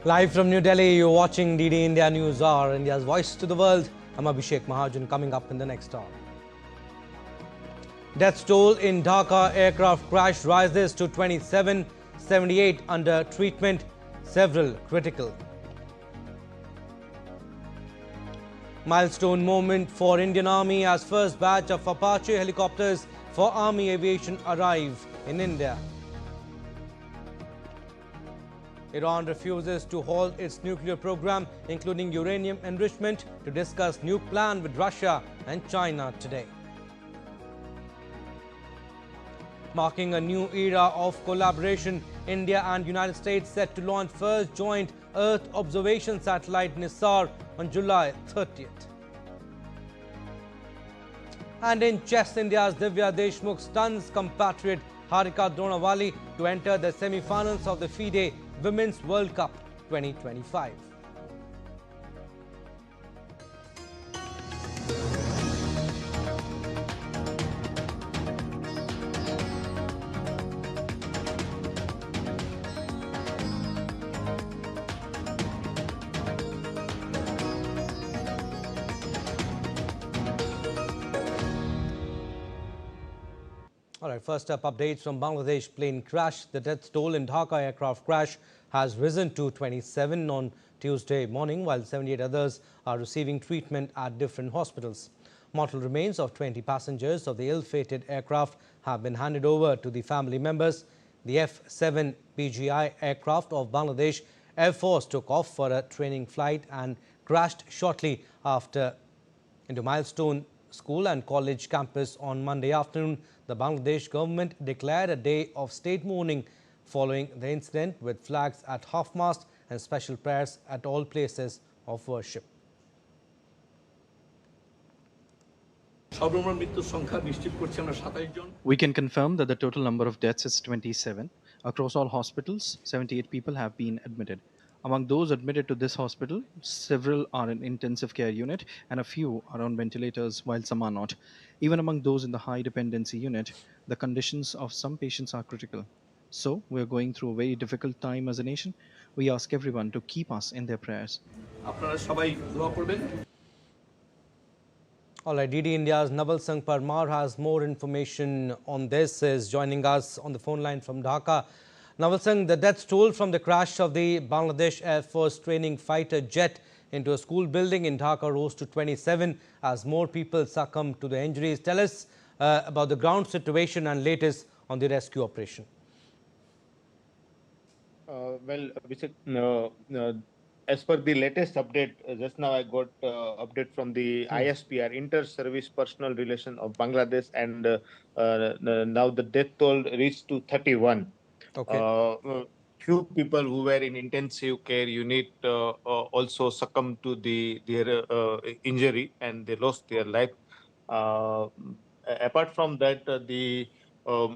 Live from New Delhi, you're watching DD India News Hour, India's voice to the world. I'm Abhishek Mahajan, coming up in the next hour. Death toll in Dhaka aircraft crash rises to 27, 78 under treatment, several critical. Milestone moment for Indian Army as first batch of Apache helicopters for Army aviation arrive in India. Iran refuses to halt its nuclear program, including uranium enrichment, to discuss nuke plan with Russia and China today. Marking a new era of collaboration, India and United States set to launch first joint Earth observation satellite NISAR on July 30th. And in chess, India's Divya Deshmukh stuns compatriot Harika Dronawali to enter the semi-finals of the FIDE Women's World Cup 2025. All right, first up, updates from Bangladesh plane crash. The death toll in Dhaka aircraft crash has risen to 27 on Tuesday morning, while 78 others are receiving treatment at different hospitals. Mortal remains of 20 passengers of the ill-fated aircraft have been handed over to the family members. The F-7 PGI aircraft of Bangladesh Air Force took off for a training flight and crashed shortly after into Milestone School and College campus on Monday afternoon. The Bangladesh government declared a day of state mourning following the incident, with flags at half-mast and special prayers at all places of worship. We can confirm that the total number of deaths is 27. Across all hospitals, 78 people have been admitted. Among those admitted to this hospital, several are in intensive care unit and a few are on ventilators, while some are not. Even among those in the high dependency unit, the conditions of some patients are critical. So, we are going through a very difficult time as a nation. We ask everyone to keep us in their prayers. All right, DD India's Naval Singh Parmar has more information on this, is joining us on the phone line from Dhaka. Naval Singh, the death toll from the crash of the Bangladesh Air Force training fighter jet into a school building in Dhaka rose to 27 as more people succumbed to the injuries. Tell us about the ground situation and latest on the rescue operation. As per the latest update, just now I got update from the ISPR, Inter-Service Personal Relation of Bangladesh, and now the death toll reached to 31. Okay. Few people who were in intensive care unit also succumbed to their injury and they lost their life. Apart from that, the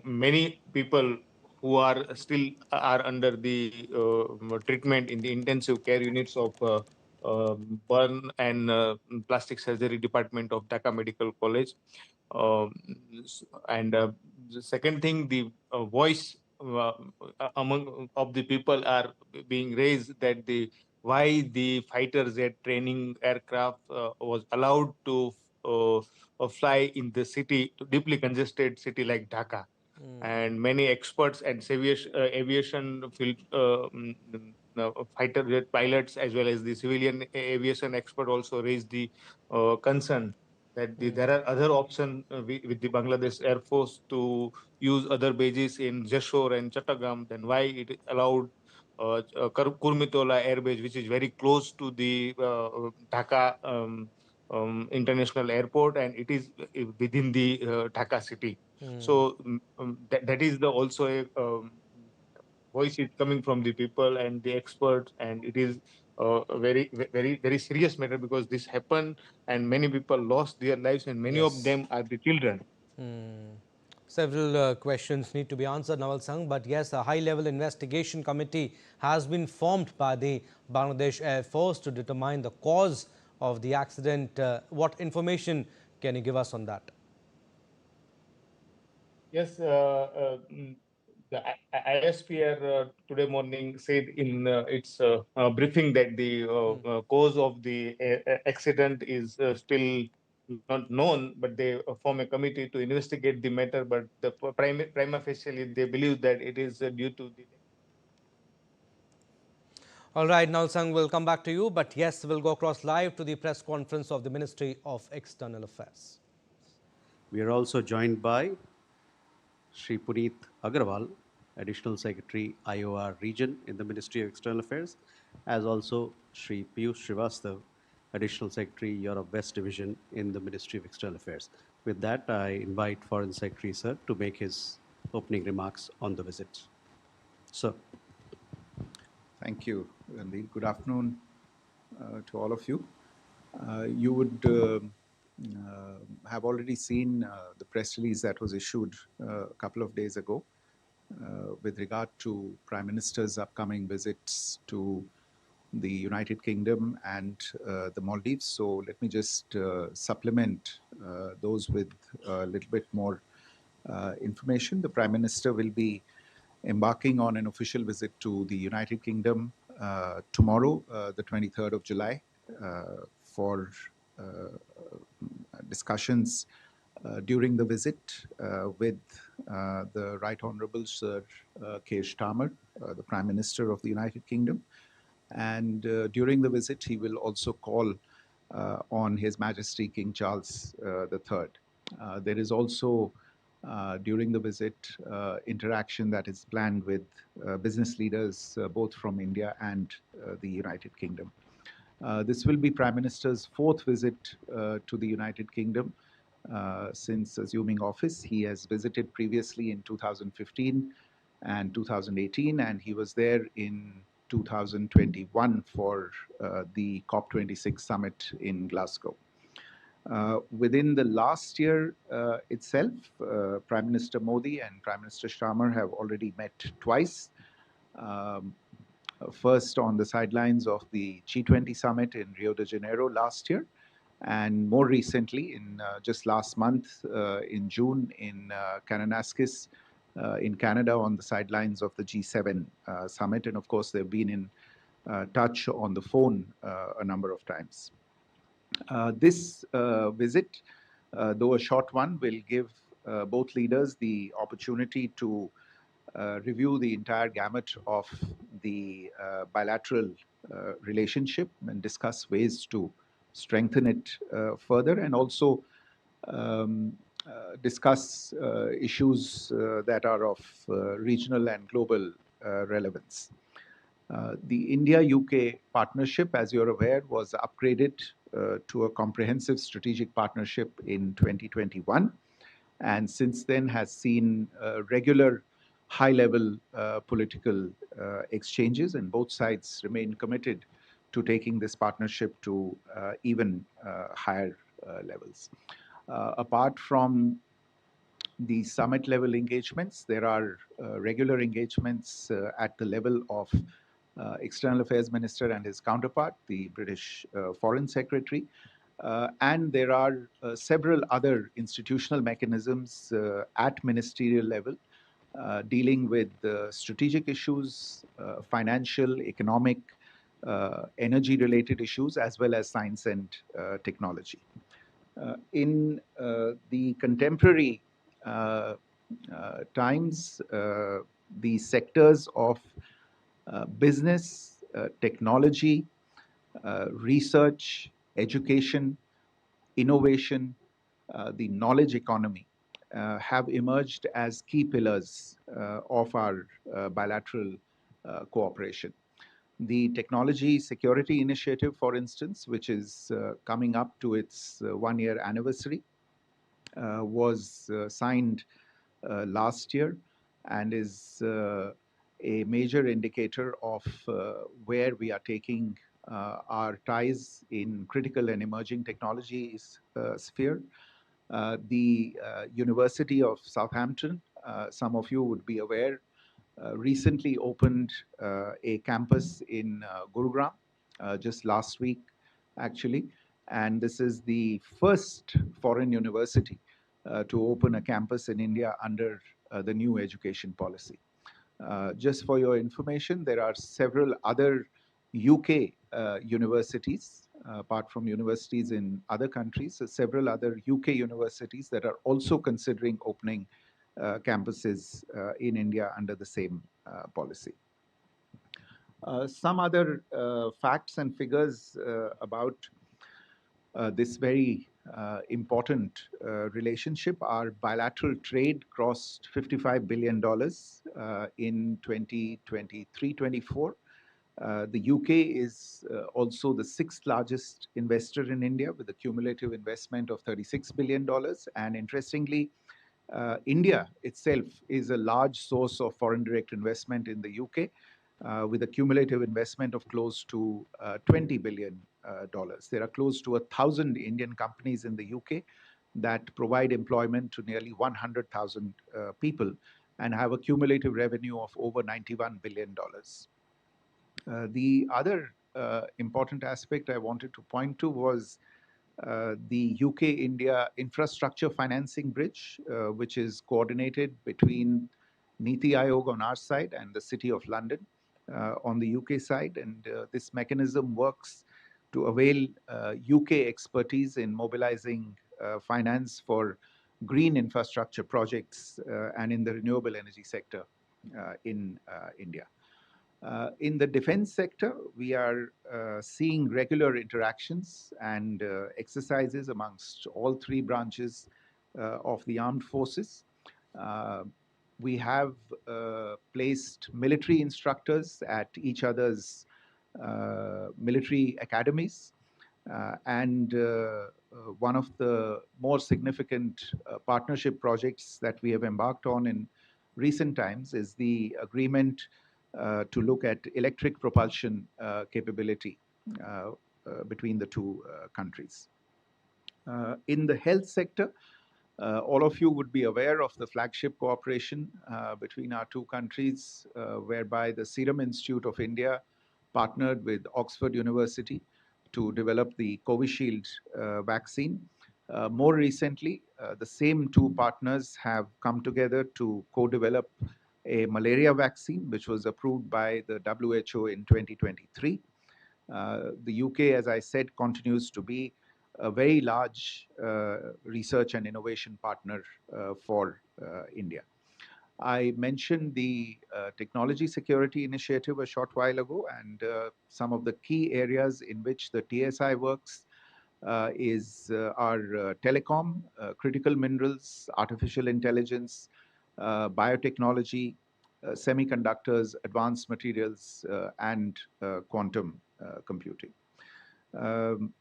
many people who are still are under the treatment in the intensive care units of burn and plastic surgery department of Dhaka Medical College. And the second thing, the voice among of the people are being raised that why the fighter jet training aircraft was allowed to fly in the city, deeply congested city like Dhaka. And many experts and aviation field fighter jet pilots as well as the civilian aviation expert also raised the concern that there are other options with the Bangladesh Air Force to use other bases in Jashore and Chattagam, then why it allowed Kurmitola Air Base, which is very close to the Dhaka International Airport, and it is within the Dhaka city. So that is the also a voice is coming from the people and the experts, and it is a very serious matter because this happened and many people lost their lives and many of them are the children. Several questions need to be answered, Naval Singh, but yes, a high-level investigation committee has been formed by the Bangladesh Air Force to determine the cause of the accident. What information can you give us on that? Yes, The ISPR today morning said in its briefing that the cause of the accident is still not known, but they form a committee to investigate the matter. But the prima facie, they believe that it is due to the. All right, Nalsang, we'll come back to you. But yes, we'll go across live to the press conference of the Ministry of External Affairs. We are also joined by Shri Puneet Agarwal, Additional Secretary, IOR Region in the Ministry of External Affairs, as also Shri Piyush Srivastav, Additional Secretary, Europe West Division in the Ministry of External Affairs. With that, I invite Foreign Secretary, sir, to make his opening remarks on the visit. Sir. Thank you, Ranveer. Good afternoon to all of you. You would have already seen the press release that was issued a couple of days ago with regard to Prime Minister's upcoming visits to the United Kingdom and the Maldives. So let me just supplement those with a little bit more information. The Prime Minister will be embarking on an official visit to the United Kingdom tomorrow, the 23rd of July, for discussions during the visit with the Right Honourable Sir Keir Starmer, the Prime Minister of the United Kingdom. And during the visit, he will also call on His Majesty King Charles III. There is also during the visit, interaction that is planned with business leaders both from India and the United Kingdom. This will be Prime Minister's fourth visit to the United Kingdom since assuming office. He has visited previously in 2015 and 2018, and he was there in 2021 for the COP26 summit in Glasgow. Within the last year itself, Prime Minister Modi and Prime Minister Starmer have already met twice. First on the sidelines of the G20 summit in Rio de Janeiro last year, and more recently in just last month in June in Kananaskis in Canada on the sidelines of the G7 summit. And of course, they've been in touch on the phone a number of times. This visit, though a short one, will give both leaders the opportunity to review the entire gamut of the bilateral relationship and discuss ways to strengthen it further, and also discuss issues that are of regional and global relevance. The India-UK partnership, as you're aware, was upgraded to a comprehensive strategic partnership in 2021, and since then has seen regular high-level political exchanges, and both sides remain committed to taking this partnership to even higher levels. Apart from the summit-level engagements, there are regular engagements at the level of External Affairs Minister and his counterpart, the British Foreign Secretary. And there are several other institutional mechanisms at ministerial level dealing with strategic issues, financial, economic, energy-related issues, as well as science and technology. In the contemporary times, the sectors of business, technology, research, education, innovation, the knowledge economy have emerged as key pillars of our bilateral cooperation. The Technology Security Initiative, for instance, which is coming up to its one-year anniversary, was signed last year and is a major indicator of where we are taking our ties in critical and emerging technologies sphere. The University of Southampton, some of you would be aware, recently opened a campus in Gurugram just last week, actually. And this is the first foreign university to open a campus in India under the new education policy. Just for your information, there are several other UK universities, apart from universities in other countries, several other UK universities that are also considering opening campuses in India under the same policy. Some other facts and figures about this very important relationship. Our bilateral trade crossed $55 billion in 2023-24. The UK is also the sixth largest investor in India with a cumulative investment of $36 billion. And interestingly, India itself is a large source of foreign direct investment in the UK, with a cumulative investment of close to $20 billion. There are close to 1,000 Indian companies in the UK that provide employment to nearly 100,000 people and have a cumulative revenue of over $91 billion. The other important aspect I wanted to point to was the UK-India infrastructure financing bridge, which is coordinated between Niti Aayog on our side and the City of London on the UK side. And this mechanism works to avail UK expertise in mobilizing finance for green infrastructure projects and in the renewable energy sector in India. In the defense sector, we are seeing regular interactions and exercises amongst all three branches of the armed forces. We have placed military instructors at each other's military academies. And one of the more significant partnership projects that we have embarked on in recent times is the agreement to look at electric propulsion capability between the two countries. In the health sector, all of you would be aware of the flagship cooperation between our two countries, whereby the Serum Institute of India partnered with Oxford University to develop the Covishield vaccine. More recently, the same two partners have come together to co-develop a malaria vaccine, which was approved by the WHO in 2023. The UK, as I said, continues to be a very large research and innovation partner for India. I mentioned the Technology Security Initiative a short while ago, and some of the key areas in which the TSI works is our telecom, critical minerals, artificial intelligence, biotechnology, semiconductors, advanced materials, and quantum computing. One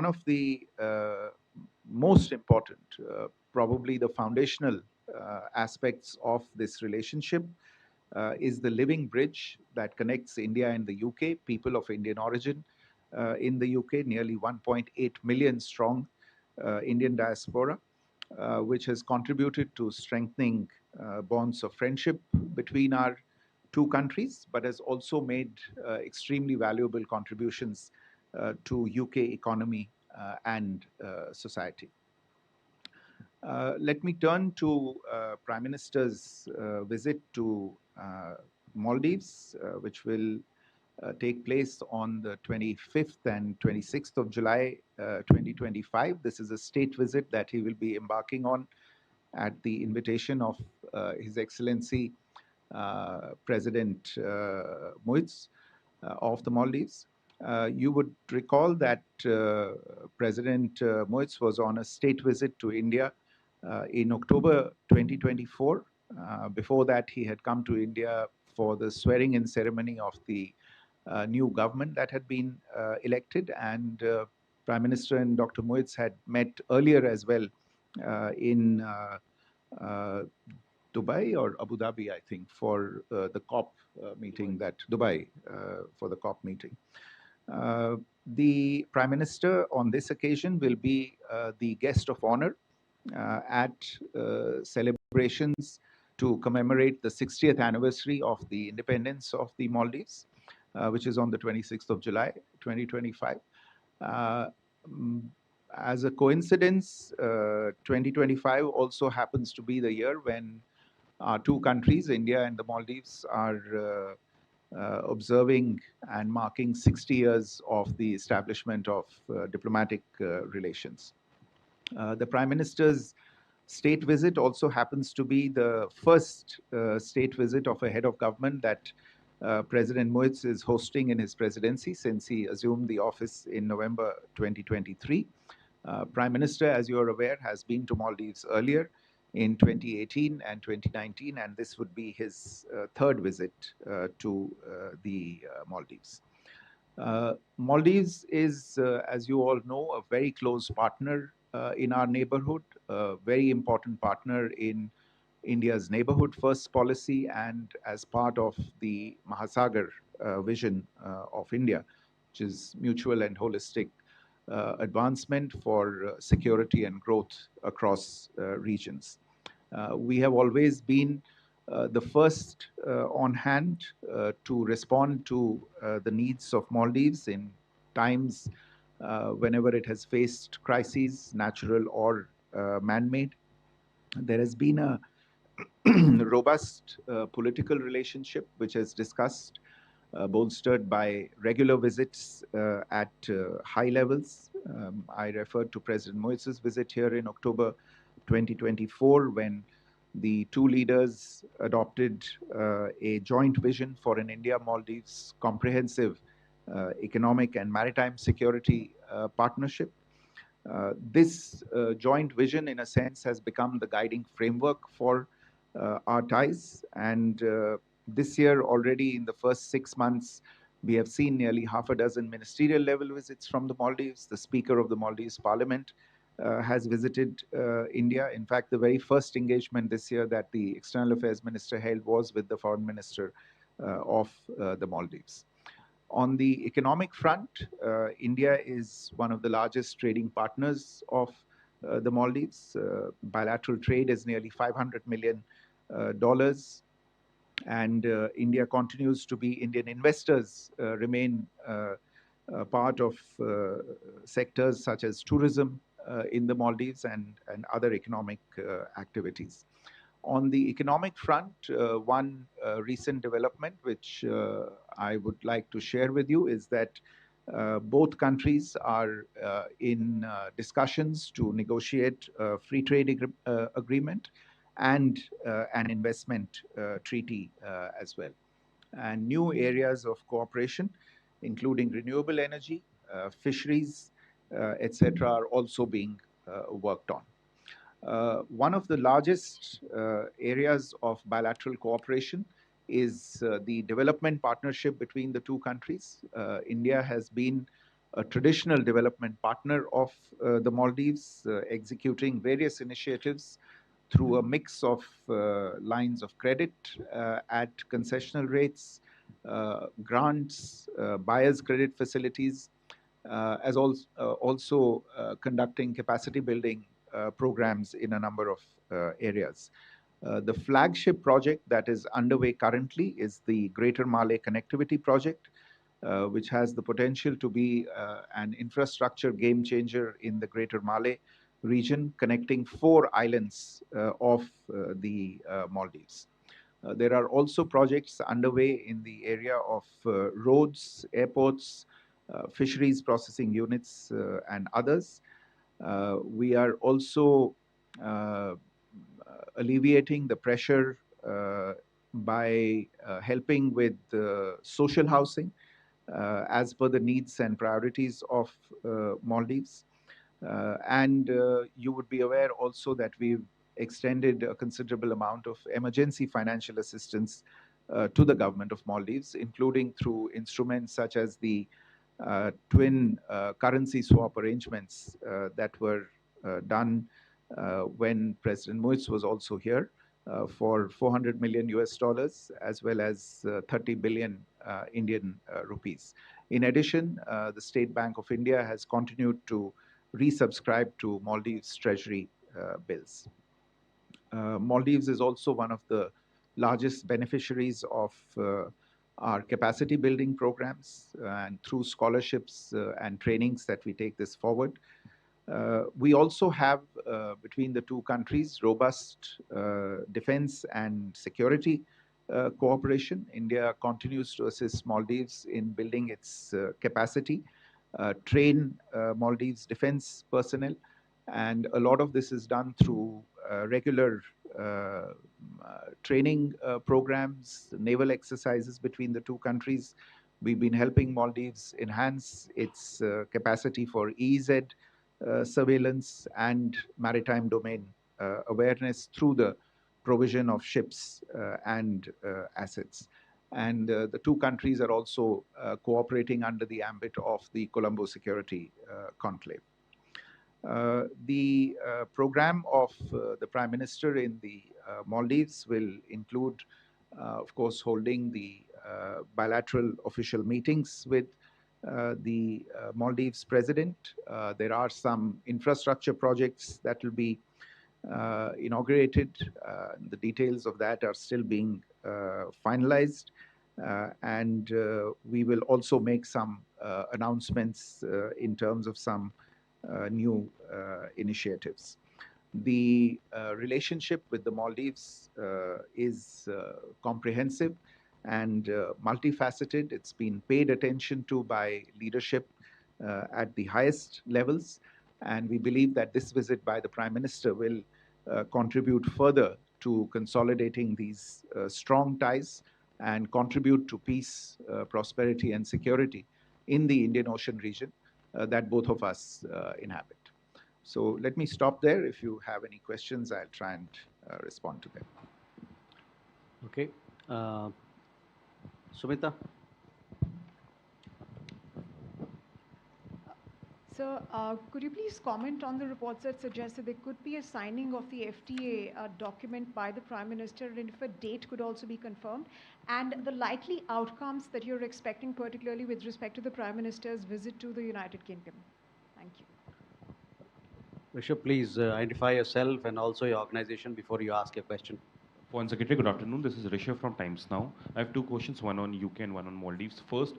of the most important, probably the foundational aspects of this relationship is the living bridge that connects India and the UK, people of Indian origin in the UK, nearly 1.8 million strong Indian diaspora, which has contributed to strengthening bonds of friendship between our two countries, but has also made extremely valuable contributions to UK economy and society. Let me turn to Prime Minister's visit to Maldives, which will take place on the 25th and 26th of July 2025. This is a state visit that he will be embarking on at the invitation of His Excellency President Muiz of the Maldives. You would recall that President Muiz was on a state visit to India in October 2024. Before that, he had come to India for the swearing-in ceremony of the new government that had been elected, and Prime Minister and Dr. Muiz had met earlier as well in Dubai or Abu Dhabi, I think, for the COP meeting, that Dubai for the COP meeting. The Prime Minister on this occasion will be the guest of honor at celebrations to commemorate the 60th anniversary of the independence of the Maldives, which is on the 26th of July, 2025. As a coincidence, 2025 also happens to be the year when Our two countries, India and the Maldives, are observing and marking 60 years of the establishment of diplomatic relations. The Prime Minister's state visit also happens to be the first state visit of a head of government that President Moitz is hosting in his presidency since he assumed the office in November 2023. Prime Minister, as you are aware, has been to Maldives earlier in 2018 and 2019, and this would be his third visit to the Maldives. Maldives is, as you all know, a very close partner in our neighborhood, a very important partner in India's neighborhood first policy and as part of the Mahasagar vision of India, which is mutual and holistic advancement for security and growth across regions. We have always been the first on hand to respond to the needs of Maldives in times whenever it has faced crises, natural or man-made. There has been a robust political relationship which is discussed, bolstered by regular visits at high levels. I referred to President Moitz's visit here in October 2024 when the two leaders adopted a joint vision for an India-Maldives comprehensive economic and maritime security partnership. This joint vision, in a sense, has become the guiding framework for our ties. And this year, already in the first 6 months, we have seen nearly half a dozen ministerial level visits from the Maldives. The Speaker of the Maldives Parliament has visited India. In fact, the very first engagement this year that the External Affairs Minister held was with the Foreign Minister of the Maldives. On the economic front, India is one of the largest trading partners of the Maldives. Bilateral trade is nearly $500 million. And India continues to be, Indian investors remain part of sectors such as tourism in the Maldives and other economic activities. On the economic front, one recent development which I would like to share with you is that both countries are in discussions to negotiate a free trade agreement and an investment treaty as well. And new areas of cooperation, including renewable energy, fisheries, etc., are also being worked on. One of the largest areas of bilateral cooperation is the development partnership between the two countries. India has been a traditional development partner of the Maldives, executing various initiatives through a mix of lines of credit at concessional rates, grants, buyer's credit facilities, as also conducting capacity building programs in a number of areas. The flagship project that is underway currently is the Greater Malay Connectivity Project, which has the potential to be an infrastructure game changer in the Greater Malay region, connecting 4 islands of the Maldives. There are also projects underway in the area of roads, airports, fisheries processing units, and others. We are also alleviating the pressure by helping with social housing as per the needs and priorities of Maldives. And you would be aware also that we've extended a considerable amount of emergency financial assistance to the government of Maldives, including through instruments such as the twin currency swap arrangements that were done when President Moitz was also here for 400 million US dollars as well as 30 billion Indian rupees. In addition, the State Bank of India has continued to resubscribe to Maldives Treasury bills. Maldives is also one of the largest beneficiaries of our capacity building programs, and through scholarships and trainings that we take this forward. We also have, between the two countries, robust defense and security cooperation. India continues to assist Maldives in building its capacity, train Maldives defense personnel, and a lot of this is done through regular training programs, naval exercises between the two countries. We've been helping Maldives enhance its capacity for EEZ surveillance and maritime domain awareness through the provision of ships and assets. And the two countries are also cooperating under the ambit of the Colombo Security Conclave. The program of the Prime Minister in the Maldives will include, of course, holding the bilateral official meetings with the Maldives president. There are some infrastructure projects that will be inaugurated. The details of that are still being finalized. And we will also make some announcements in terms of some new initiatives. The relationship with the Maldives is comprehensive and multifaceted. It's been paid attention to by leadership at the highest levels. And we believe that this visit by the Prime Minister will contribute further to consolidating these strong ties and contribute to peace, prosperity, and security in the Indian Ocean region that both of us inhabit. So let me stop there. If you have any questions, I'll try and respond to them. Okay. Sumita? Sir, could you please comment on the reports that suggest that there could be a signing of the FTA document by the Prime Minister, and if a date could also be confirmed, and the likely outcomes that you're expecting, particularly with respect to the Prime Minister's visit to the United Kingdom? Thank you. Rishabh, please identify yourself and also your organization before you ask your question. Foreign Secretary, good afternoon. This is Rishabh from Times Now. I have two questions, one on UK and one on Maldives. First,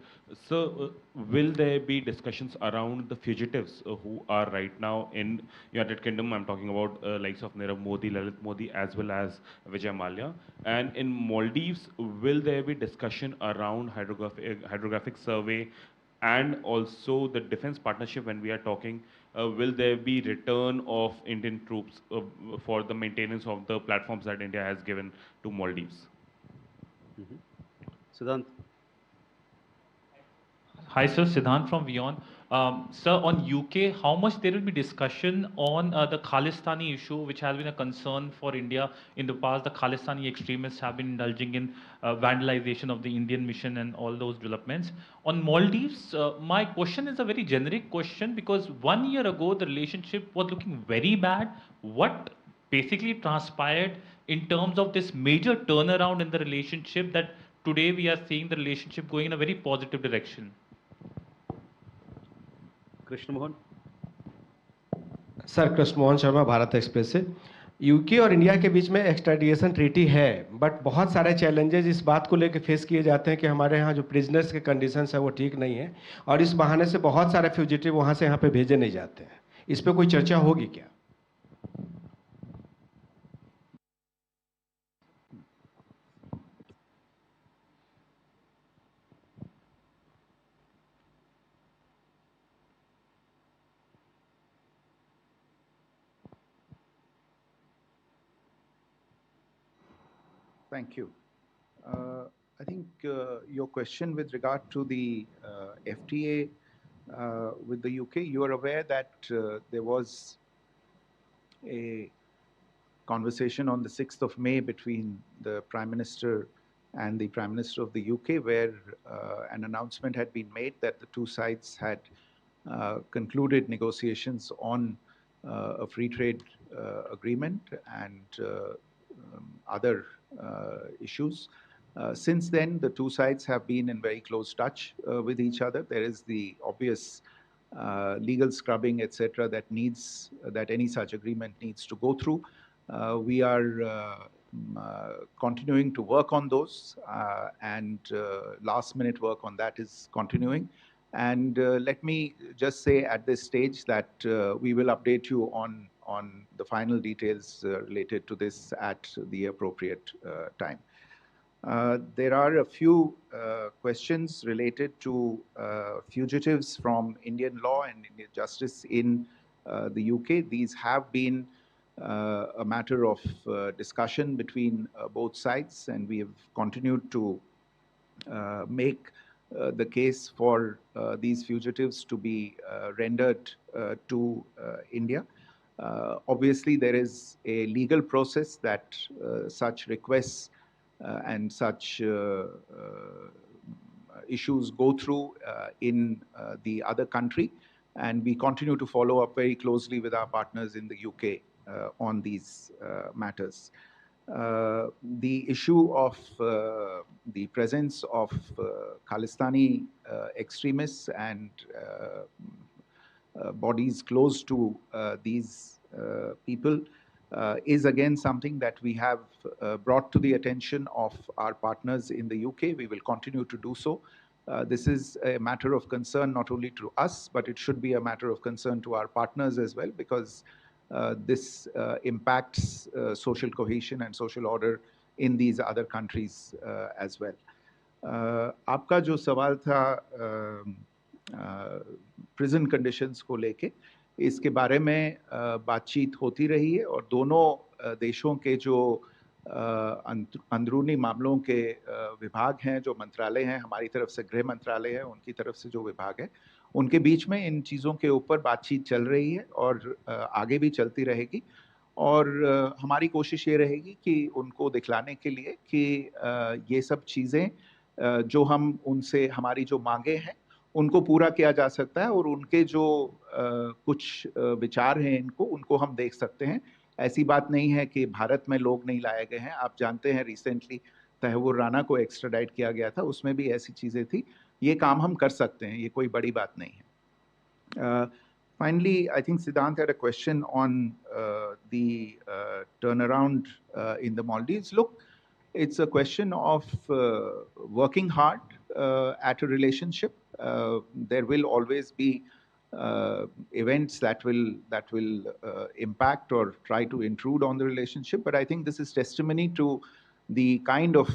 sir, will there be discussions around the fugitives who are right now in United Kingdom? I'm talking about likes of Nirav Modi, Lalit Modi, as well as Vijay Mallya. And in Maldives, will there be discussion around hydrographic survey and also the defense partnership when we are talking? Will there be return of Indian troops for the maintenance of the platforms that India has given to Maldives? Siddhant? Hi, sir. Siddhant from Vion. Sir, on UK, how much there will be discussion on the Khalistani issue, which has been a concern for India in the past? The Khalistani extremists have been indulging in vandalization of the Indian mission and all those developments. On Maldives, my question is a very generic question, because 1 year ago, the relationship was looking very bad. What basically transpired in terms of this major turnaround in the relationship that today we are seeing the relationship going in a very positive direction? Krishna Mohan? Sir, Krishna Mohan Sharma, Bharat express से। UK और India के बीच में extradition treaty है, but बहुत सारे challenges इस बात को लेकर फेस किए जाते हैं कि हमारे यहाँ जो प्रिजनर्स के कंडीशंस है वो ठीक नहीं है, और इस बहाने से बहुत सारे फ्यूजिटिव वहाँ से यहाँ पे भेजे नहीं जाते हैं। इस पर कोई चर्चा होगी क्या? Thank you. I think your question with regard to the FTA with the UK, you are aware that there was a conversation on the 6th of May between the Prime Minister and the Prime Minister of the UK, where an announcement had been made that the two sides had concluded negotiations on a free trade agreement and other issues. Since then, the two sides have been in very close touch with each other. There is the obvious legal scrubbing, etc., that any such agreement needs to go through. We are continuing to work on those, and last-minute work on that is continuing. And let me just say at this stage that we will update you on the final details related to this at the appropriate time. There are a few questions related to fugitives from Indian law and Indian justice in the UK. These have been a matter of discussion between both sides, and we have continued to make the case for these fugitives to be rendered to India. Obviously, there is a legal process that such requests and such issues go through in the other country, and we continue to follow up very closely with our partners in the UK on these matters. The issue of the presence of Khalistani extremists and bodies close to these people is again something that we have brought to the attention of our partners in the UK. We will continue to do so. This is a matter of concern not only to us, but it should be a matter of concern to our partners as well, because this impacts social cohesion and social order in these other countries as well. आपका जो सवाल था prison conditions को लेके, इसके बारे में बातचीत होती रही है और दोनों देशों के जो अंदरूनी मामलों के विभाग हैं, जो मंत्रालय हैं, हमारी तरफ से गृह मंत्रालय है, उनकी तरफ से जो विभाग है, उनके बीच में इन चीज़ों के ऊपर बातचीत चल रही है और आगे भी चलती रहेगी। और हमारी कोशिश ये रहेगी कि उनको दिखलाने के लिए कि ये सब चीज़ें जो हम उनसे हमारी जो मांगे हैं उनको पूरा किया जा सकता है और उनके जो कुछ विचार हैं उनको हम देख सकते हैं। ऐसी बात नहीं है कि भारत में लोग नहीं लाए गए हैं। आप जानते हैं रिसेंटली तहव्वुर राना को एक्स्ट्राडाइट किया गया था, उसमें भी ऐसी चीज़ें थी। ये काम हम कर सकते हैं, ये कोई बड़ी बात नहीं है। Finally, I think Siddhant had a question on the turnaround in the Maldives. Look, it's a question of working hard at a relationship. There will always be events that will impact or try to intrude on the relationship. But I think this is testimony to the kind of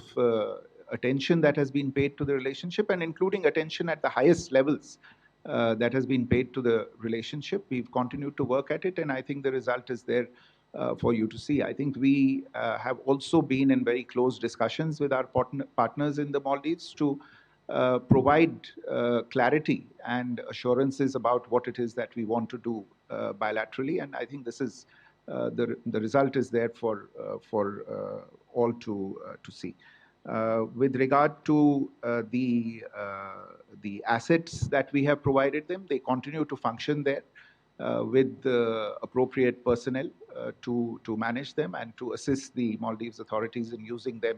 attention that has been paid to the relationship, and including attention at the highest levels that has been paid to the relationship. We've continued to work at it, and I think the result is there for you to see. I think we have also been in very close discussions with our partners in the Maldives to provide clarity and assurances about what it is that we want to do bilaterally, and I think this is the result is there for all to see. With regard to the assets that we have provided them, they continue to function there with the appropriate personnel to manage them and to assist the Maldives authorities in using them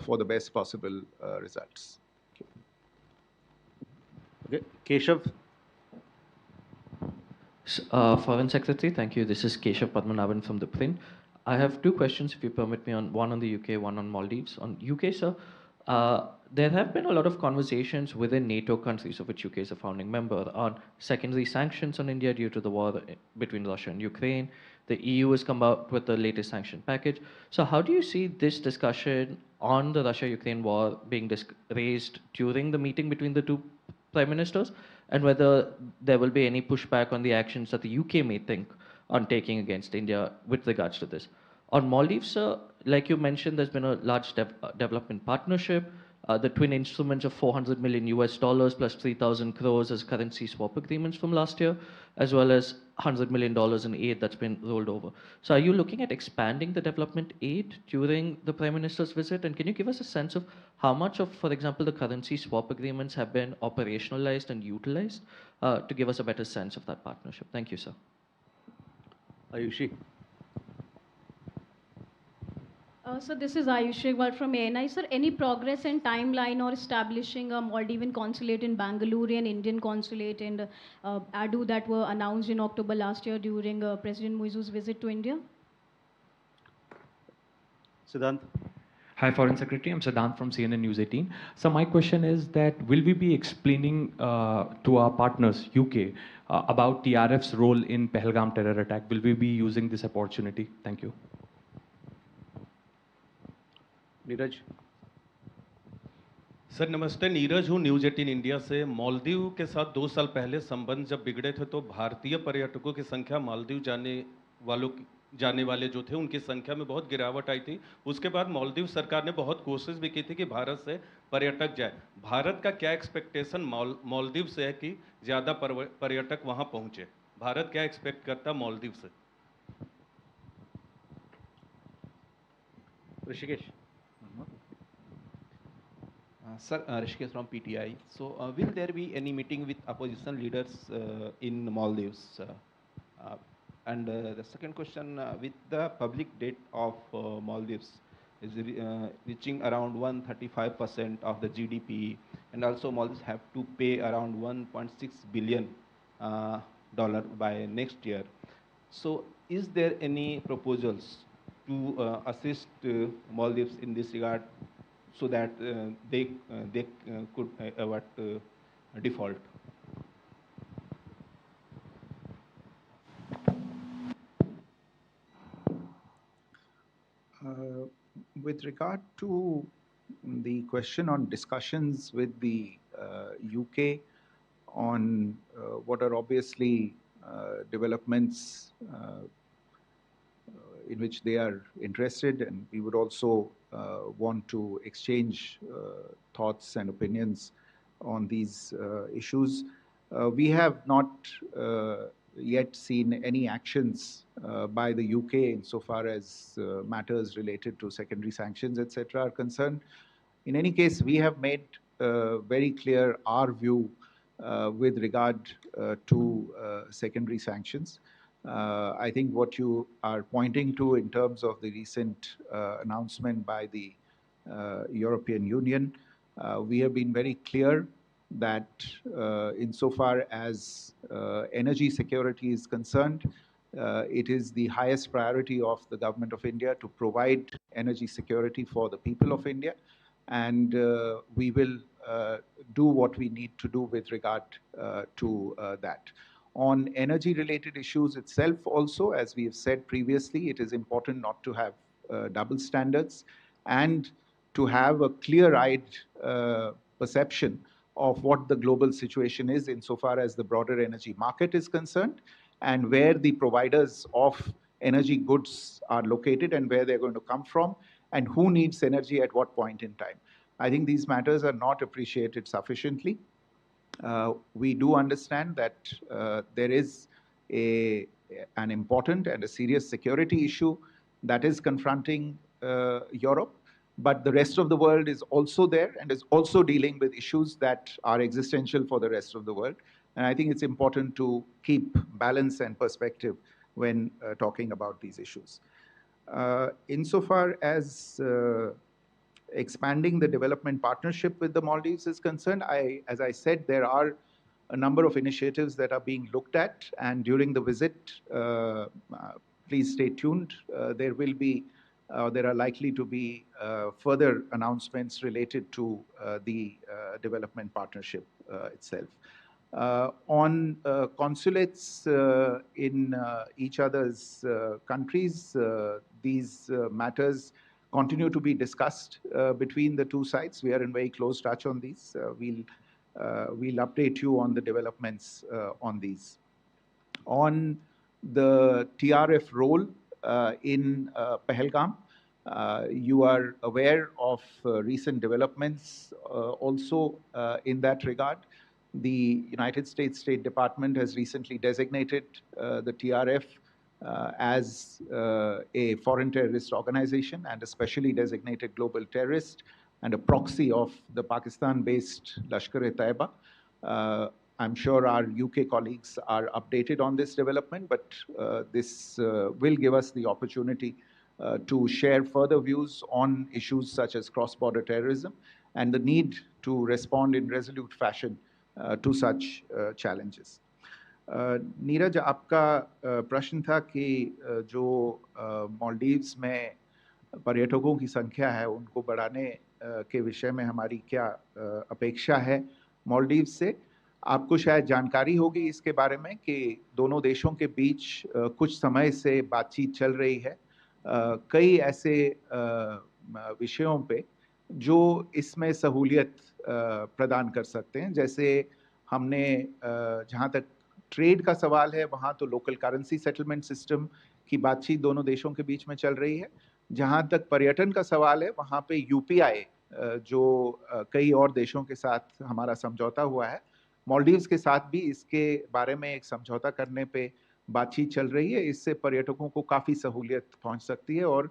for the best possible results. Okay, Keshav. Foreign Secretary, thank you. This is Keshav Padmanabhan from the Print. I have two questions, if you permit me, one on the UK, one on Maldives. On UK, sir, there have been a lot of conversations within NATO countries, of which UK is a founding member, on secondary sanctions on India due to the war between Russia and Ukraine. The EU has come out with the latest sanction package. So how do you see this discussion on the Russia-Ukraine war being raised during the meeting between the two prime ministers, and whether there will be any pushback on the actions that the UK may think on taking against India with regards to this? On Maldives, sir, like you mentioned, there's been a large development partnership. The twin instruments of $400 million plus 3,000 crores as currency swap agreements from last year, as well as $100 million in aid that's been rolled over. So are you looking at expanding the development aid during the Prime Minister's visit? And can you give us a sense of how much of, for example, the currency swap agreements have been operationalized and utilized to give us a better sense of that partnership? Thank you, sir. Ayushi. So this is Ayushi from ANI. Sir, any progress and timeline or establishing a Maldivian consulate in Bangalore and Indian consulate in Adu that were announced in October last year during President Muizu's visit to India? Siddhant. Hi, Foreign Secretary. I'm Siddhant from CNN News 18. So my question is that will we be explaining to our partners, UK, about TRF's role in Pahalgam terror attack? Will we be using this opportunity? Thank you. Neeraj sir नमस्ते, नीरज हूँ news 18 India से। मालदीव के साथ 2 साल पहले संबंध जब बिगड़े थे तो भारतीय पर्यटकों की संख्या मालदीव जाने वाले जो थे उनकी संख्या में बहुत गिरावट आई थी। उसके बाद मालदीव सरकार ने बहुत कोशिश भी की थी कि भारत से पर्यटक जाए। भारत का क्या एक्सपेक्टेशन मालदीव से है कि ज़्यादा पर्यटक वहाँ पहुँचे? भारत क्या एक्सपेक्ट करता है मालदीव से? Rishikesh Sir, Rishikesh from PTI. So, will there be any meeting with opposition leaders in Maldives? And the second question, with the public debt of Maldives is reaching around 135% of the GDP, and also Maldives have to pay around $1.6 billion by next year. So, is there any proposals to assist Maldives in this regard, so that they could avert default? With regard to the question on discussions with the UK on what are obviously developments in which they are interested, and we would also want to exchange thoughts and opinions on these issues. We have not yet seen any actions by the UK insofar as matters related to secondary sanctions, etc. are concerned. In any case, we have made very clear our view with regard to secondary sanctions. I think what you are pointing to in terms of the recent announcement by the European Union, we have been very clear that insofar as energy security is concerned, it is the highest priority of the Government of India to provide energy security for the people of India, and we will do what we need to do with regard to that. On energy-related issues itself also, as we have said previously, it is important not to have double standards and to have a clear-eyed perception of what the global situation is insofar as the broader energy market is concerned, and where the providers of energy goods are located and where they're going to come from, and who needs energy at what point in time. I think these matters are not appreciated sufficiently. We do understand that there is an important and a serious security issue that is confronting Europe, but the rest of the world is also there and is also dealing with issues that are existential for the rest of the world. And I think it's important to keep balance and perspective when talking about these issues. Insofar as expanding the development partnership with the Maldives is concerned, as I said, there are a number of initiatives that are being looked at, and during the visit, please stay tuned. There are likely to be further announcements related to the development partnership itself. On consulates in each other's countries, these matters continue to be discussed between the two sides. We are in very close touch on these. We'll update you on the developments on these. On the TRF role in Pahalgam, you are aware of recent developments also in that regard. The United States State Department has recently designated the TRF as a foreign terrorist organization and a specially designated global terrorist and a proxy of the Pakistan-based Lashkar-e-Taiba. I'm sure our UK colleagues are updated on this development, but this will give us the opportunity to share further views on issues such as cross-border terrorism and the need to respond in resolute fashion to such challenges. Neeraj, आपका प्रश्न था कि जो मालदीव्स में पर्यटकों की संख्या है उनको बढ़ाने के विषय में हमारी क्या अपेक्षा है मालदीव से। आपको शायद जानकारी होगी इसके बारे में कि दोनों देशों के बीच कुछ समय से बातचीत चल रही है कई ऐसे विषयों पे जो इसमें सहूलियत प्रदान कर सकते हैं। जैसे हमने जहाँ तक ट्रेड का सवाल है वहाँ तो लोकल करेंसी सेटलमेंट सिस्टम की बातचीत दोनों देशों के बीच में चल रही है। जहाँ तक पर्यटन का सवाल है वहाँ पे यूपीआई जो कई और देशों के साथ हमारा समझौता हुआ है, मालदीव्स के साथ भी इसके बारे में एक समझौता करने पे बातचीत चल रही है। इससे पर्यटकों को काफ़ी सहूलियत पहुंच सकती है और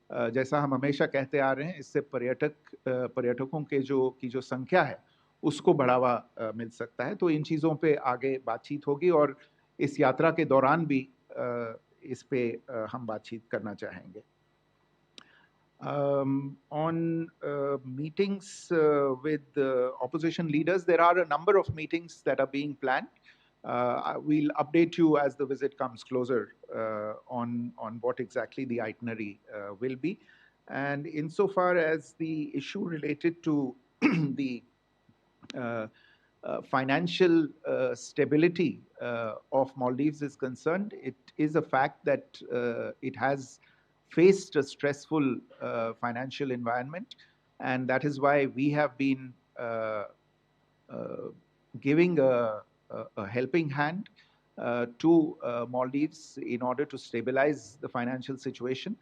जैसा हम हमेशा कहते आ रहे हैं, इससे पर्यटकों के जो संख्या है उसको बढ़ावा मिल सकता है। तो इन चीज़ों पे आगे बातचीत होगी और इस यात्रा के दौरान भी इस पे हम बातचीत करना चाहेंगे। On meetings with opposition leaders, there are a number of meetings that are being planned. We'll update you as the visit comes closer on what exactly the itinerary will be. And insofar as the issue related to the financial stability of Maldives is concerned, it is a fact that it has faced a stressful financial environment, and that is why we have been giving a helping hand to Maldives in order to stabilize the financial situation.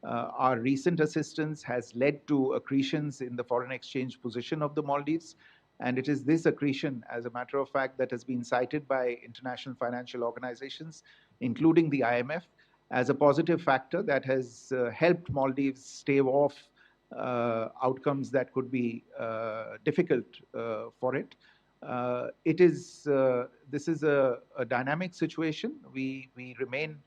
Our recent assistance has led to accretions in the foreign exchange position of the Maldives, and it is this accretion, as a matter of fact, that has been cited by international financial organizations, including the IMF, as a positive factor that has helped Maldives stave off outcomes that could be difficult for it. This is a dynamic situation. We remain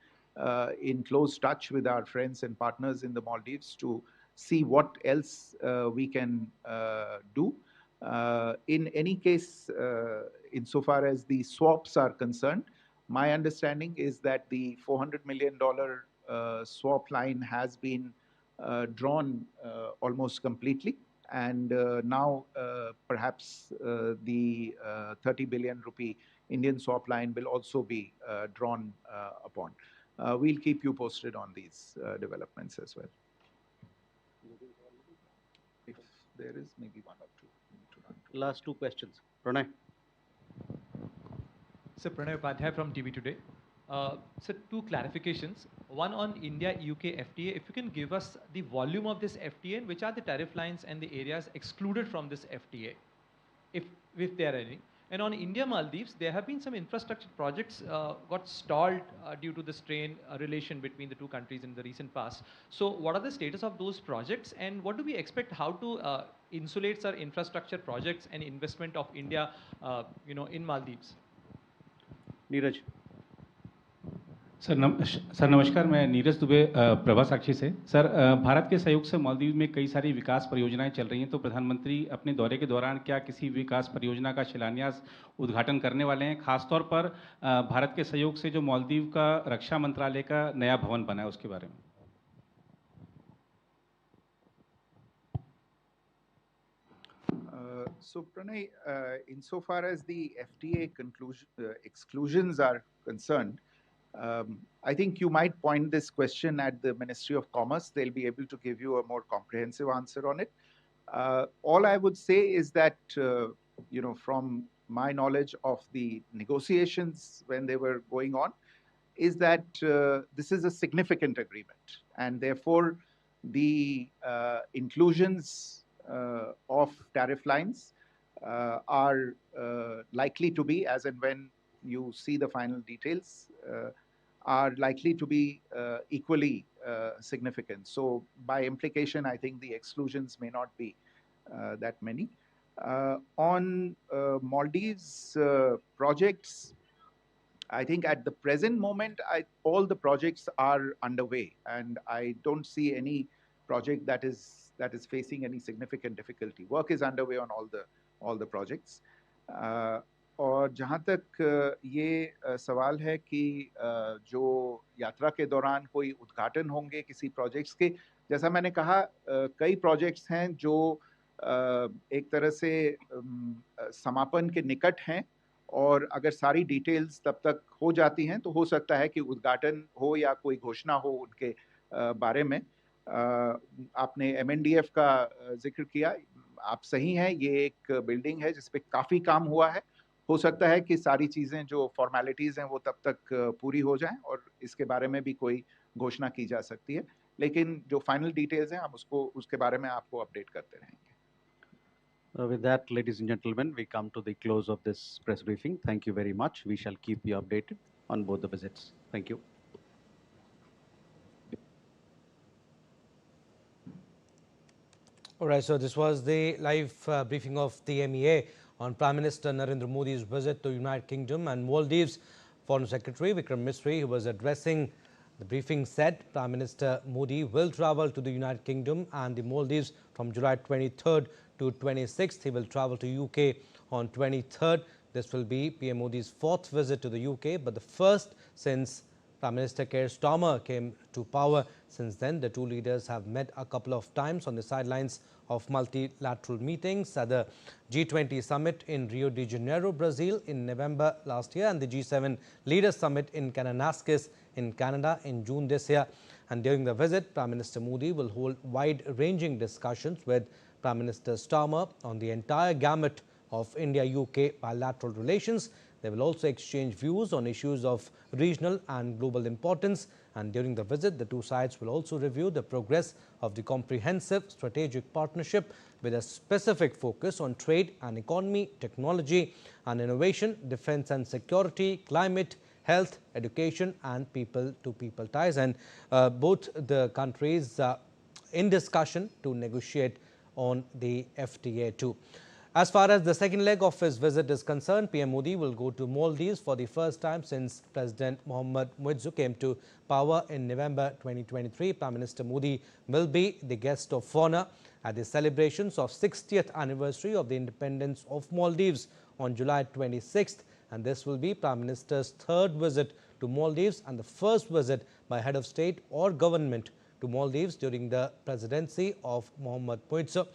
in close touch with our friends and partners in the Maldives to see what else we can do. In any case, insofar as the swaps are concerned, my understanding is that the $400 million swap line has been drawn almost completely, and now perhaps the 30 billion rupee Indian swap line will also be drawn upon. We'll keep you posted on these developments as well. If there is maybe one or two. Last two questions. Pranay. So Pranay Upadhyay from TV Today. So two clarifications. One on India-UK FTA. If you can give us the volume of this FTA and which are the tariff lines and the areas excluded from this FTA, if there are any. And on India-Maldives, there have been some infrastructure projects got stalled due to the strained relation between the two countries in the recent past. So what are the status of those projects and what do we expect how to insulate our infrastructure projects and investment of India in Maldives? Neeraj. Sir नमस्कार, मैं नीरज दुबे प्रभा साक्षी से। Sir Bharat के सहयोग से मालदीव में कई सारी विकास परियोजनाएं चल रही हैं, तो प्रधानमंत्री अपने दौरे के दौरान क्या किसी विकास परियोजना का शिलान्यास उद्घाटन करने वाले हैं? खासतौर पर भारत के सहयोग से जो मालदीव का रक्षा मंत्रालय का नया भवन बना है उसके बारे में। So Pranay, insofar as the FTA exclusions are concerned, I think you might point this question at the Ministry of Commerce. They'll be able to give you a more comprehensive answer on it. All I would say is that, from my knowledge of the negotiations when they were going on, is that this is a significant agreement, and therefore the inclusions of tariff lines are likely to be, as and when you see the final details, are likely to be equally significant. So by implication, I think the exclusions may not be that many. On Maldives projects, I think at the present moment, all the projects are underway, and I don't see any project that is facing any significant difficulty. Work is underway on all the projects. और जहाँ तक ये सवाल है कि जो यात्रा के दौरान कोई उद्घाटन होंगे किसी प्रोजेक्ट्स के, जैसा मैंने कहा, कई प्रोजेक्ट्स हैं जो एक तरह से समापन के निकट हैं, और अगर सारी डिटेल्स तब तक हो जाती हैं तो हो सकता है कि उद्घाटन हो या कोई घोषणा हो उनके बारे में। आपने MNDF का जिक्र किया, आप सही हैं, ये एक बिल्डिंग है जिस पे काफ़ी काम हुआ है। हो सकता है कि सारी चीज़ें जो फॉर्मेलिटीज़ हैं वो तब तक पूरी हो जाएं और इसके बारे में भी कोई घोषणा की जा सकती है, लेकिन जो फाइनल डिटेल्स हैं हम उसके बारे में आपको अपडेट करते रहेंगे। With that, ladies and gentlemen, we come to the close of this press briefing. Thank you very much. We shall keep you updated on both the visits. Thank you. All right, so this was the live briefing of the MEA on Prime Minister Narendra Modi's visit to United Kingdom and Maldives. Foreign Secretary Vikram Misri, who was addressing the briefing, said Prime Minister Modi will travel to the United Kingdom and the Maldives from July 23rd to 26th. He will travel to UK on 23rd. This will be PM Modi's fourth visit to the UK, but the first since Prime Minister Keir Starmer came to power. Since then, the two leaders have met a couple of times on the sidelines of multilateral meetings at the G20 summit in Rio de Janeiro, Brazil in November last year, and the G7 Leaders Summit in Kananaskis in Canada in June this year. And during the visit, Prime Minister Modi will hold wide-ranging discussions with Prime Minister Starmer on the entire gamut of India-UK bilateral relations. They will also exchange views on issues of regional and global importance. And during the visit, the two sides will also review the progress of the comprehensive strategic partnership with a specific focus on trade and economy, technology and innovation, defense and security, climate, health, education and people-to-people ties. And both the countries in discussion to negotiate on the FTA too. As far as the second leg of his visit is concerned, PM Modi will go to Maldives for the first time since President Mohammad Muizzu came to power in November 2023. Prime Minister Modi will be the guest of honor at the celebrations of 60th anniversary of the independence of Maldives on July 26th. And this will be Prime Minister's third visit to Maldives and the first visit by head of state or government to Maldives during the presidency of Mohammad Muizzu.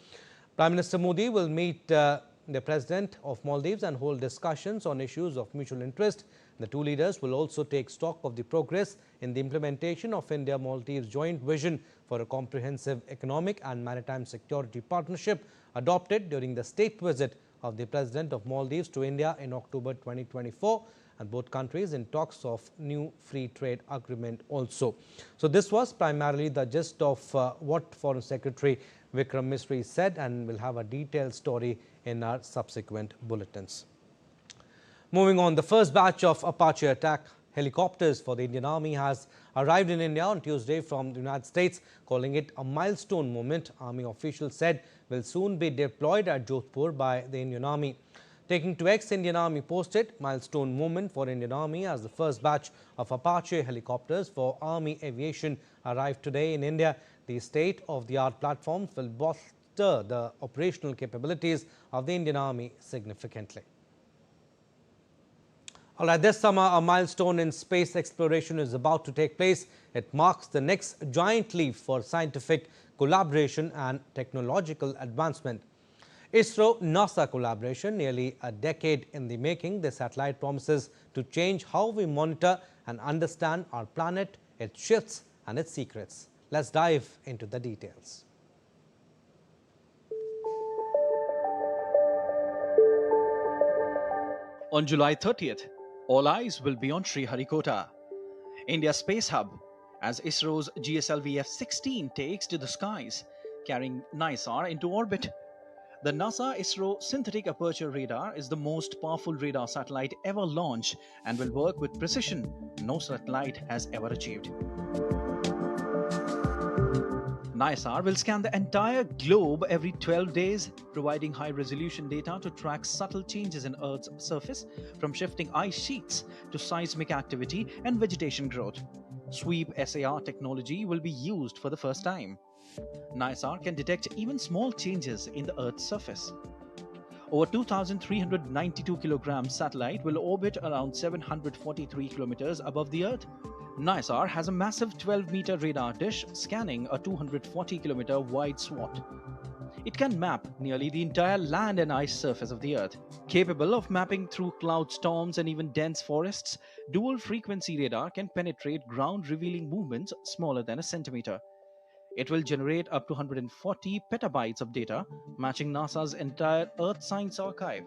Prime Minister Modi will meet the President of Maldives and hold discussions on issues of mutual interest. The two leaders will also take stock of the progress in the implementation of India-Maldives joint vision for a comprehensive economic and maritime security partnership adopted during the state visit of the President of Maldives to India in October 2024, and both countries in talks of new free trade agreement also. So this was primarily the gist of what Foreign Secretary Vikram Misri said, and we'll have a detailed story in our subsequent bulletins. Moving on, the first batch of Apache attack helicopters for the Indian Army has arrived in India on Tuesday from the United States, calling it a milestone moment. Army officials said will soon be deployed at Jodhpur by the Indian Army. Taking to X, Indian Army posted milestone moment for Indian Army as the first batch of Apache helicopters for Army aviation arrived today in India. The state-of-the-art platforms will bolster the operational capabilities of the Indian Army significantly. All right, this summer, a milestone in space exploration is about to take place. It marks the next giant leap for scientific collaboration and technological advancement. ISRO-NASA collaboration, nearly a decade in the making, the satellite promises to change how we monitor and understand our planet, its shifts and its secrets. Let's dive into the details. On July 30th, all eyes will be on Sriharikota, India's space hub, as ISRO's GSLV F-16 takes to the skies, carrying NISAR into orbit. The NASA-ISRO Synthetic Aperture Radar is the most powerful radar satellite ever launched and will work with precision no satellite has ever achieved. NISAR will scan the entire globe every 12 days, providing high-resolution data to track subtle changes in Earth's surface, from shifting ice sheets to seismic activity and vegetation growth. Sweep SAR technology will be used for the first time. NISAR can detect even small changes in the Earth's surface. Over 2,392 kilogram satellite will orbit around 743 kilometers above the Earth. NISAR has a massive 12-meter radar dish scanning a 240-kilometer wide swath. It can map nearly the entire land and ice surface of the Earth. Capable of mapping through cloud storms and even dense forests, dual-frequency radar can penetrate ground, revealing movements smaller than a centimeter. It will generate up to 140 petabytes of data, matching NASA's entire Earth science archive.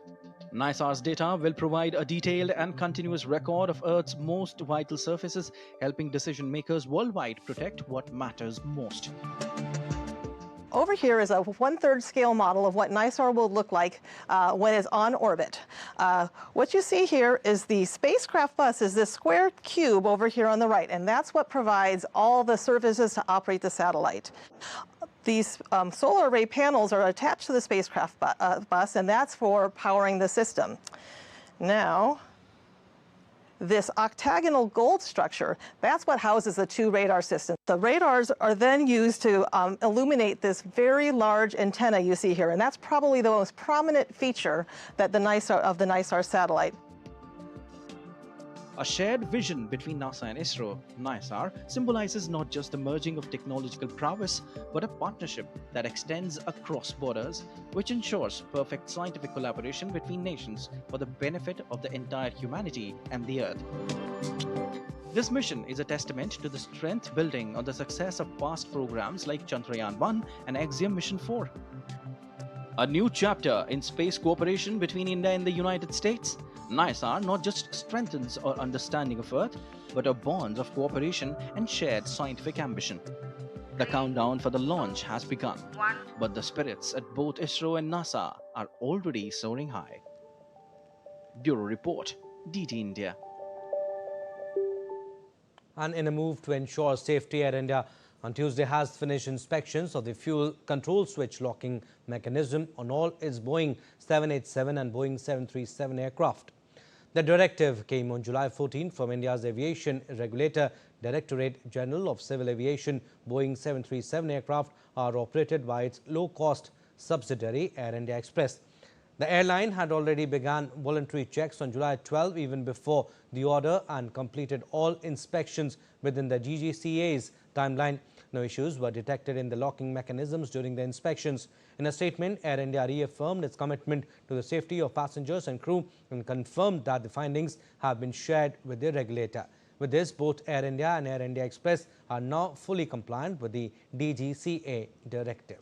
NISAR's data will provide a detailed and continuous record of Earth's most vital surfaces, helping decision makers worldwide protect what matters most. Over here is a 1/3 scale model of what NISAR will look like when it's on orbit. What you see here is the spacecraft bus is this square cube over here on the right, and that's what provides all the services to operate the satellite. These solar array panels are attached to the spacecraft bus, and that's for powering the system. Now, this octagonal gold structure, that's what houses the two radar systems. The radars are then used to illuminate this very large antenna you see here, and that's probably the most prominent feature that the NISAR satellite. A shared vision between NASA and ISRO, NISAR, symbolizes not just the merging of technological prowess, but a partnership that extends across borders, which ensures perfect scientific collaboration between nations for the benefit of the entire humanity and the Earth. This mission is a testament to the strength building on the success of past programs like Chandrayaan-1 and Axiom Mission 4. A new chapter in space cooperation between India and the United States. NISAR not just strengthens our understanding of Earth, but our bonds of cooperation and shared scientific ambition. The countdown for the launch has begun, but the spirits at both ISRO and NASA are already soaring high. Bureau Report, DT India. And in a move to ensure safety, Air India on Tuesday has finished inspections of the fuel control switch locking mechanism on all its Boeing 787 and Boeing 737 aircraft. The directive came on July 14 from India's aviation regulator. Directorate General of Civil Aviation. Boeing 737 aircraft are operated by its low-cost subsidiary Air India Express. The airline had already begun voluntary checks on July 12, even before the order, and completed all inspections within the DGCA's timeline. No issues were detected in the locking mechanisms during the inspections. In a statement, Air India reaffirmed its commitment to the safety of passengers and crew and confirmed that the findings have been shared with the regulator. With this, both Air India and Air India Express are now fully compliant with the DGCA directive.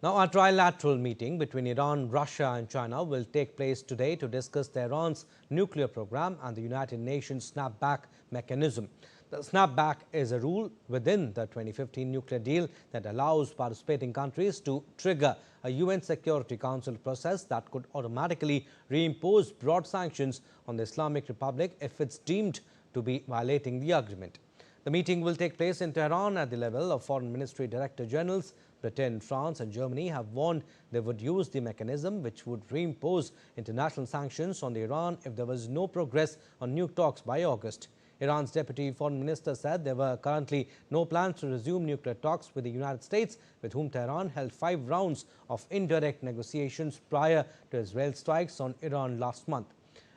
Now, a trilateral meeting between Iran, Russia and China will take place today to discuss Tehran's nuclear program and the United Nations snapback mechanism. The snapback is a rule within the 2015 nuclear deal that allows participating countries to trigger a UN Security Council process that could automatically reimpose broad sanctions on the Islamic Republic if it's deemed to be violating the agreement. The meeting will take place in Tehran at the level of Foreign Ministry Director Generals. Britain, France and Germany have warned they would use the mechanism which would reimpose international sanctions on Iran if there was no progress on nuke talks by August. Iran's Deputy Foreign Minister said there were currently no plans to resume nuclear talks with the United States, with whom Tehran held 5 rounds of indirect negotiations prior to Israel strikes on Iran last month.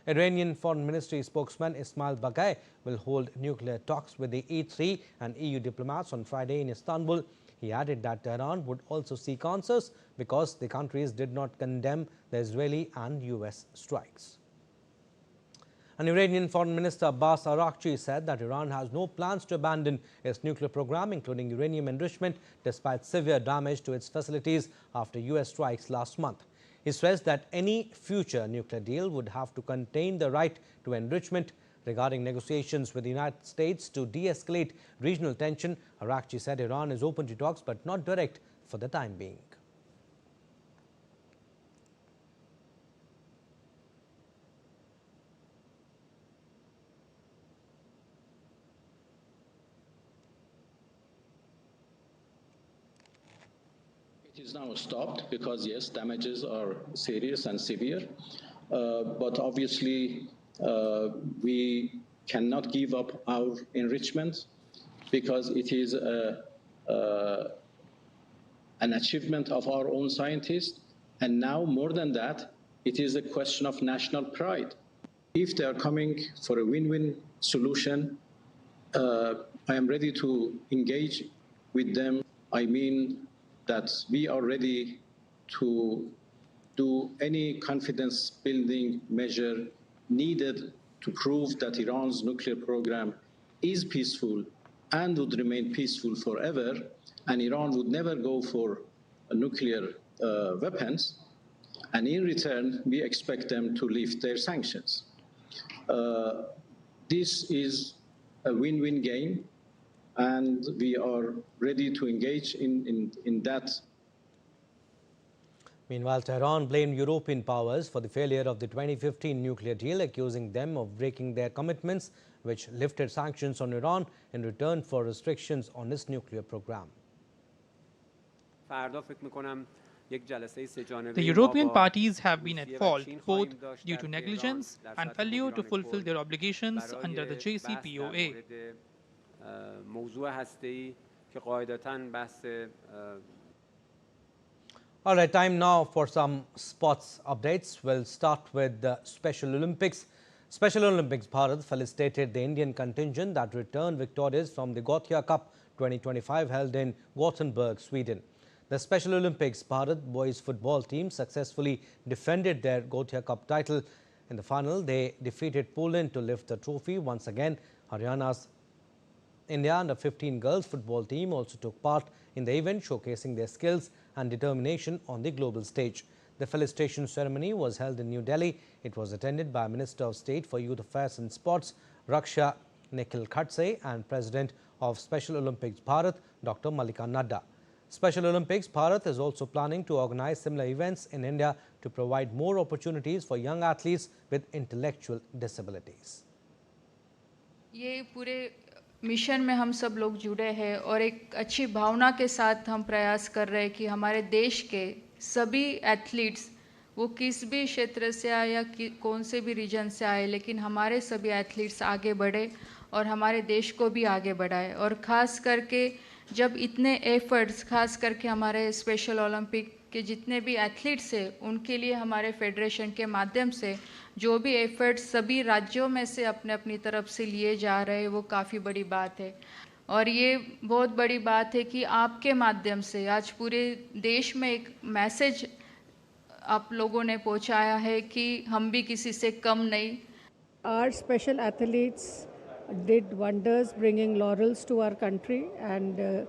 Iranian Foreign Ministry spokesman Ismail Baghai will hold nuclear talks with the E3 and EU diplomats on Friday in Istanbul. He added that Tehran would also seek answers because the countries did not condemn the Israeli and US strikes. An Iranian Foreign Minister Abbas Araghchi said that Iran has no plans to abandon its nuclear program, including uranium enrichment, despite severe damage to its facilities after US strikes last month. He stressed that any future nuclear deal would have to contain the right to enrichment. Regarding negotiations with the United States to de-escalate regional tension, Araghchi said Iran is open to talks but not direct for the time being. It is now stopped because, yes, damages are serious and severe, but obviously we cannot give up our enrichment because it is an achievement of our own scientists, and now more than that, it is a question of national pride. if they are coming for a win-win solution, I am ready to engage with them. I mean that we are ready to do any confidence-building measure needed to prove that Iran's nuclear program is peaceful and would remain peaceful forever, and Iran would never go for nuclear weapons. And in return, we expect them to lift their sanctions. This is a win-win game, and we are ready to engage in that. Meanwhile, Tehran blamed European powers for the failure of the 2015 nuclear deal, accusing them of breaking their commitments, which lifted sanctions on Iran in return for restrictions on its nuclear program. The European parties have been at fault, both due to negligence and failure to fulfill their obligations under the JCPOA. All right, time now for some sports updates. We'll start with the Special Olympics. Special Olympics Bharat felicitated the Indian contingent that returned victorious from the Gothia Cup 2025 held in Gothenburg, Sweden. The Special Olympics Bharat boys football team successfully defended their Gothia Cup title. In the final, they defeated Poland to lift the trophy once again. Haryana's India under-15 girls football team also took part in the event, showcasing their skills and determination on the global stage. The felicitation ceremony was held in New Delhi. It was attended by Minister of State for Youth Affairs and Sports, Raksha Nikhil Khatse, and President of Special Olympics Bharat, Dr. Malika Nadda. Special Olympics Bharat is also planning to organize similar events in India to provide more opportunities for young athletes with intellectual disabilities. ये पूरे mission में हम सब लोग जुड़े हैं और एक अच्छी भावना के साथ हम प्रयास कर रहे हैं कि हमारे देश के सभी एथलीट्स वो किस भी क्षेत्र से आए या कौन से भी रीजन से आए, लेकिन हमारे सभी एथलीट्स आगे बढ़े और हमारे देश को भी आगे बढ़ाए। और ख़ास करके जब इतने एफर्ट्स, खास करके हमारे स्पेशल ओलंपिक के जितने भी एथलीट्स हैं, उनके लिए हमारे फेडरेशन के माध्यम से जो भी एफर्ट्स सभी राज्यों में से अपने अपनी तरफ से लिए जा रहे हैं, वो काफ़ी बड़ी बात है। और ये बहुत बड़ी बात है कि आपके माध्यम से आज पूरे देश में एक मैसेज आप लोगों ने पहुंचाया है कि हम भी किसी से कम नहीं। Our special athletes did wonders, bringing laurels to our country and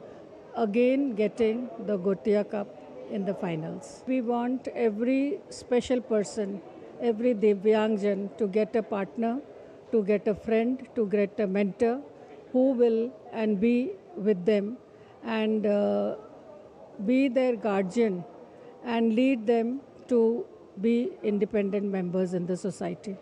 again getting the Gothia Cup in the finals. We want every special person, every Divyangjan to get a partner, to get a friend, to get a mentor who will and be with them and be their guardian and lead them to be independent members in the society.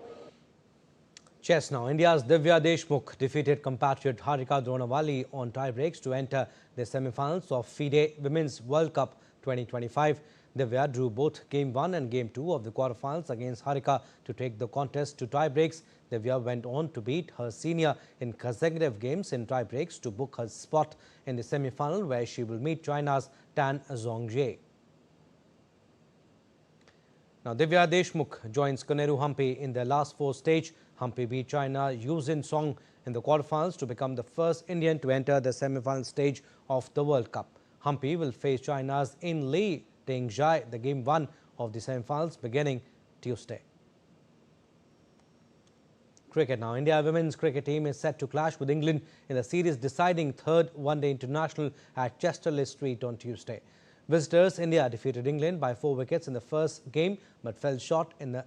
Chess now. India's Divya Deshmukh defeated compatriot Harika Dronawali on tie breaks to enter the semi-finals of FIDE Women's World Cup 2025. Divya drew both Game 1 and Game 2 of the quarterfinals against Harika to take the contest to tie breaks. Divya went on to beat her senior in consecutive games in tie breaks to book her spot in the semi-final, where she will meet China's Tan Zhongzhe. Now, Divya Deshmukh joins Koneru Hampi in their last four stage. Hampi beat China Yu Jin Song in the quarterfinals to become the first Indian to enter the semi-final stage of the World Cup. Hampi will face China's In Li Dengzhai, the Game 1 of the semi-finals beginning Tuesday. Cricket now. India women's cricket team is set to clash with England in the series deciding third one-day international at Chester Street on Tuesday. Visitors India defeated England by 4 wickets in the first game but fell short in the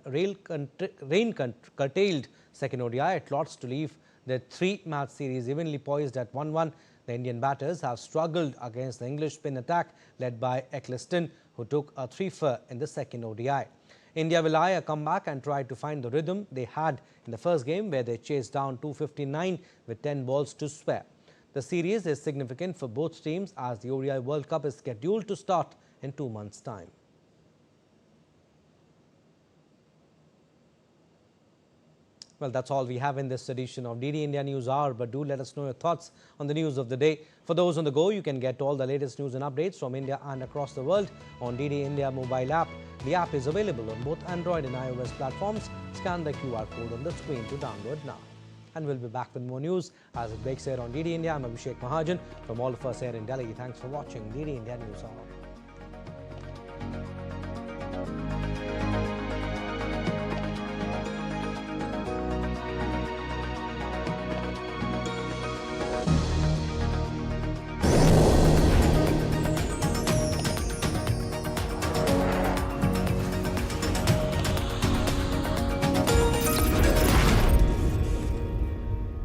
rain-curtailed second ODI at Lord's to leave the 3-match series evenly poised at 1-1. The Indian batters have struggled against the English spin attack led by Eccleston, who took a 3-for in the second ODI. India will eye a comeback and try to find the rhythm they had in the first game, where they chased down 259 with 10 balls to spare. The series is significant for both teams as the ODI World Cup is scheduled to start in 2 months' time. Well, that's all we have in this edition of DD India News Hour, but do let us know your thoughts on the news of the day. For those on the go, you can get all the latest news and updates from India and across the world on DD India mobile app. The app is available on both Android and iOS platforms. Scan the QR code on the screen to download now. And we'll be back with more news as it breaks here on DD India. I'm Abhishek Mahajan. From all of us here in Delhi, thanks for watching DD India News Hour.